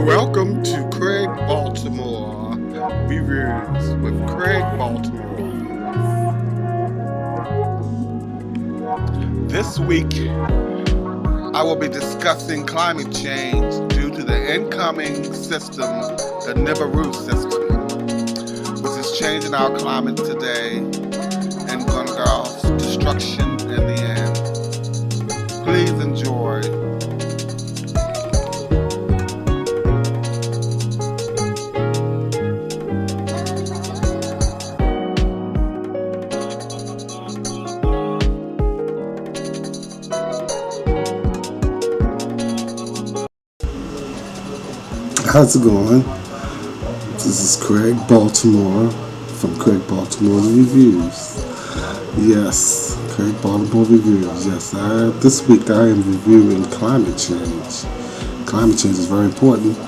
Welcome to Craig Baltimore Reviews with Craig Baltimore. This week, I will be discussing climate change due to the incoming system, the Nibiru system, which is changing our climate today and going to cause destruction in the end. Please enjoy. How's it going? This is Craig Baltimore from Craig Baltimore Reviews. Yes, Craig Baltimore Reviews. Yes, this week I am reviewing climate change. Climate change is very important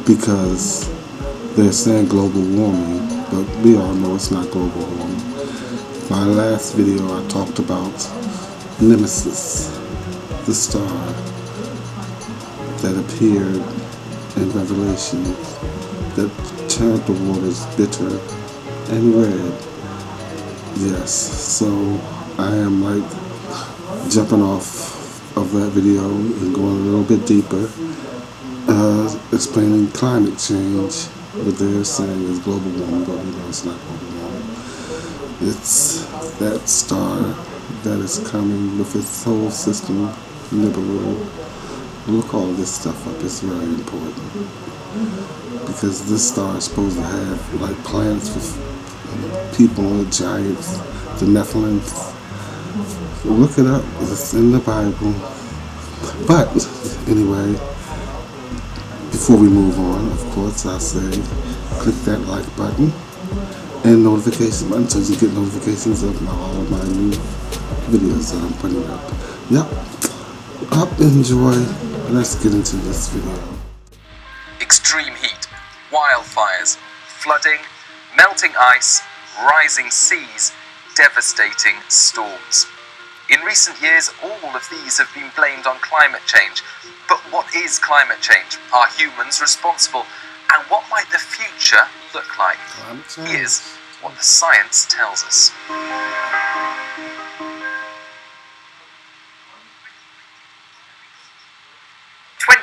because they're saying global warming, but we all know it's not global warming. My last video I talked about Nemesis, the star that appeared in Revelation that turned the waters bitter and red. Yes, so I am jumping off of that video and going a little bit deeper, explaining climate change. What they're saying is global warming, but we know it's not global warming. It's that star that is coming with its whole system, Nibiru. Look all this stuff up, it's very important. Because this star is supposed to have planets with people on the giants, the Nephilims. Look it up, it's in the Bible. But anyway, before we move on, of course, I say click that like button and notification button so you get notifications of all of my new videos that I'm putting up. Yep, enjoy. Let's get into this video. Extreme heat, wildfires, flooding, melting ice, rising seas, devastating storms. In recent years, all of these have been blamed on climate change. But what is climate change? Are humans responsible? And what might the future look like? Here's what the science tells us.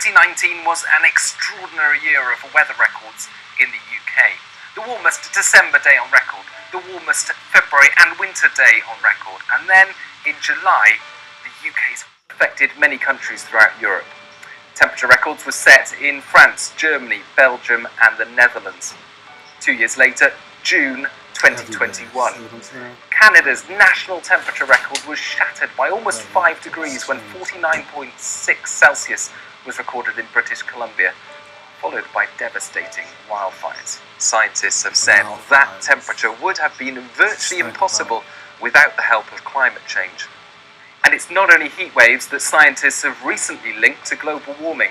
2019 was an extraordinary year of weather records in the UK. The warmest December day on record, the warmest February and winter day on record, and then in July, the UK's affected many countries throughout Europe. Temperature records were set in France, Germany, Belgium and the Netherlands. 2 years later, June 2021. Canada's national temperature record was shattered by almost 5 degrees when 49.6 Celsius was recorded in British Columbia, followed by devastating wildfires. Scientists have said that temperature would have been virtually impossible without the help of climate change. And it's not only heat waves that scientists have recently linked to global warming.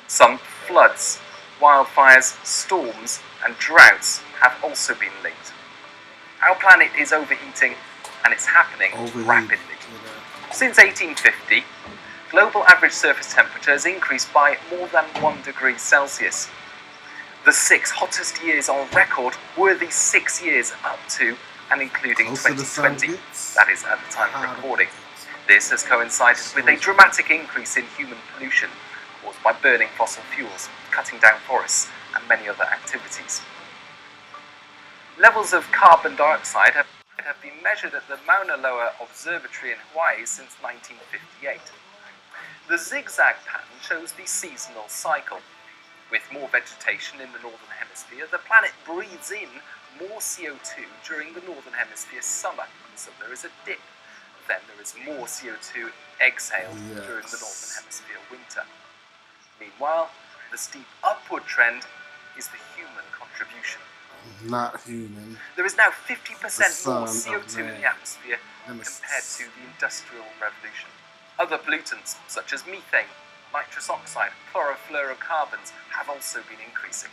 Some floods, wildfires, storms and droughts have also been linked. Our planet is overheating and it's happening rapidly. Since 1850, global average surface temperature has increased by more than 1 degree Celsius. The 6 hottest years on record were the 6 years up to and including 2020, that is at the time of recording. This has coincided with a dramatic increase in human pollution caused by burning fossil fuels, cutting down forests and many other activities. Levels of carbon dioxide have been measured at the Mauna Loa Observatory in Hawaii since 1958. The zigzag pattern shows the seasonal cycle. With more vegetation in the northern hemisphere, the planet breathes in more CO2 during the northern hemisphere summer, so there is a dip. Then there is more CO2 exhaled during the northern hemisphere winter. Meanwhile, the steep upward trend is the human contribution. Not human. There is now 50% more CO2 in the atmosphere compared to the Industrial Revolution. Other pollutants, such as methane, nitrous oxide, chlorofluorocarbons, have also been increasing.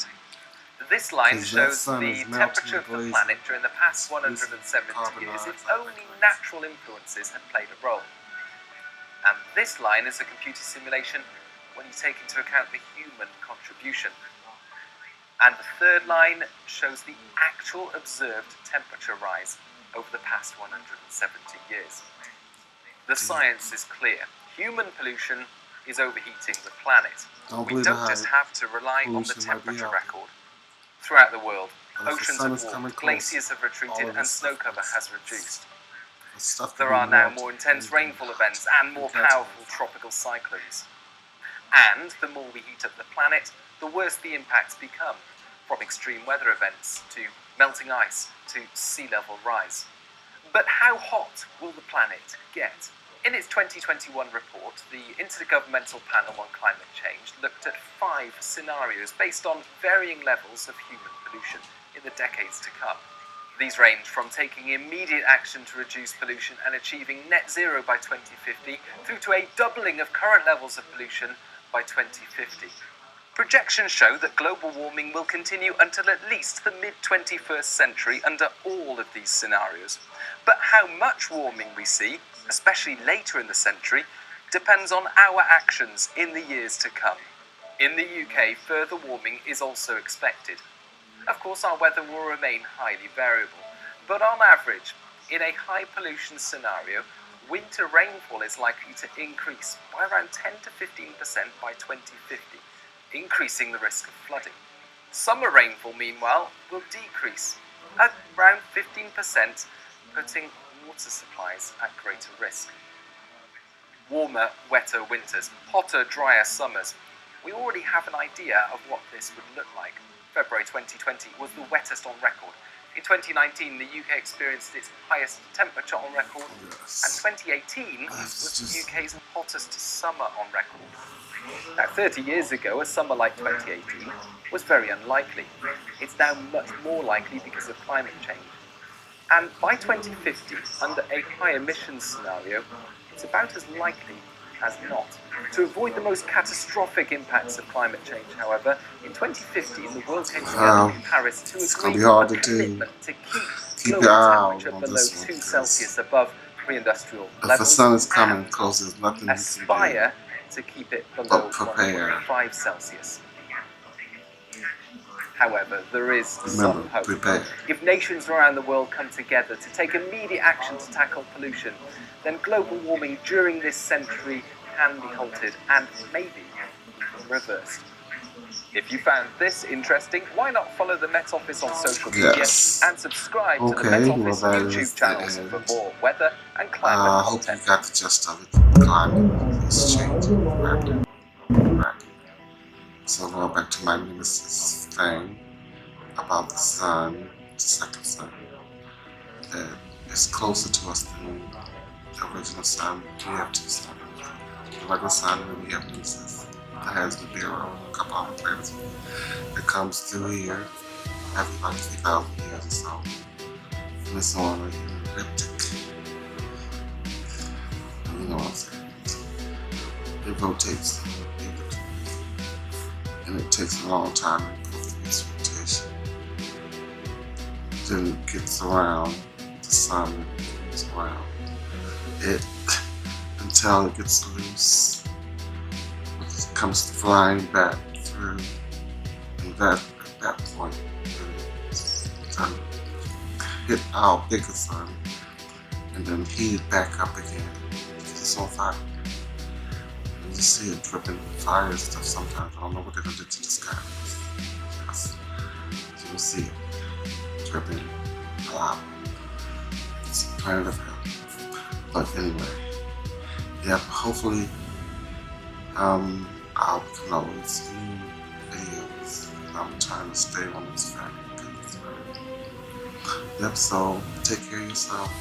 This line shows the temperature of the planet during the past 170 years. Its only natural influences had played a role. And this line is a computer simulation when you take into account the human contribution. And the third line shows the actual observed temperature rise over the past 170 years. The science is clear. Human pollution is overheating the planet. We don't just have to rely on the temperature record. Throughout the world, oceans have warmed, glaciers have retreated, and snow cover has reduced. There are now more intense rainfall events and more powerful tropical cyclones. And the more we heat up the planet, the worse the impacts become, from extreme weather events to melting ice to sea level rise. But how hot will the planet get? In its 2021 report, the Intergovernmental Panel on Climate Change looked at 5 scenarios based on varying levels of human pollution in the decades to come. These range from taking immediate action to reduce pollution and achieving net zero by 2050 through to a doubling of current levels of pollution by 2050. Projections show that global warming will continue until at least the mid-21st century under all of these scenarios. But how much warming we see, especially later in the century, depends on our actions in the years to come. In the UK, further warming is also expected. Of course, our weather will remain highly variable, but on average, in a high pollution scenario, winter rainfall is likely to increase by around 10 to 15% by 2050, increasing the risk of flooding. Summer rainfall, meanwhile, will decrease at around 15%, putting water supplies at greater risk. Warmer, wetter winters, hotter, drier summers. We already have an idea of what this would look like. February 2020 was the wettest on record. In 2019, the UK experienced its highest temperature on record, and 2018 was the UK's hottest summer on record. Now, 30 years ago, a summer like 2018 was very unlikely. It's now much more likely because of climate change. And by 2050, under a high emissions scenario, it's about as likely as not. To avoid the most catastrophic impacts of climate change, however, in 2050, the world came together in Paris to agree on a commitment to keep global temperature below 2 Celsius above pre-industrial levels. If the sun is coming close, there's nothing you aspire to keep it below 1.5 Celsius. However, there is some hope. If nations around the world come together to take immediate action to tackle pollution, then global warming during this century can be halted and maybe reversed. If you found this interesting, why not follow the Met Office on social media and subscribe to the Met Office YouTube channels for more weather and climate I hope content. you got the gist of it. Climate is changing rapidly. So going back to my nemesis thing about the sun, the second sun, that is closer to us than the original sun. We have two suns. The regular sun, and then we have nemesis that has the Bureau, a couple other planets that comes through here every like 3,000 years or so. And it's on an elliptic. You know what I'm saying? It rotates. And it takes a long time to go through its rotation. Then it gets around the sun, it's around it until it gets loose. It comes flying back through, and at that point, it's time to hit our bigger sun and then heat it back up again. It's on fire. You see it dripping fire and stuff sometimes. I don't know what they're gonna do to the sky. Yes. So you'll see it dripping a lot. It's a planet of hell. But anyway, yeah, hopefully I'll be coming out with some new videos. I'm trying to stay on this family because it's very. Yep, so take care of yourself.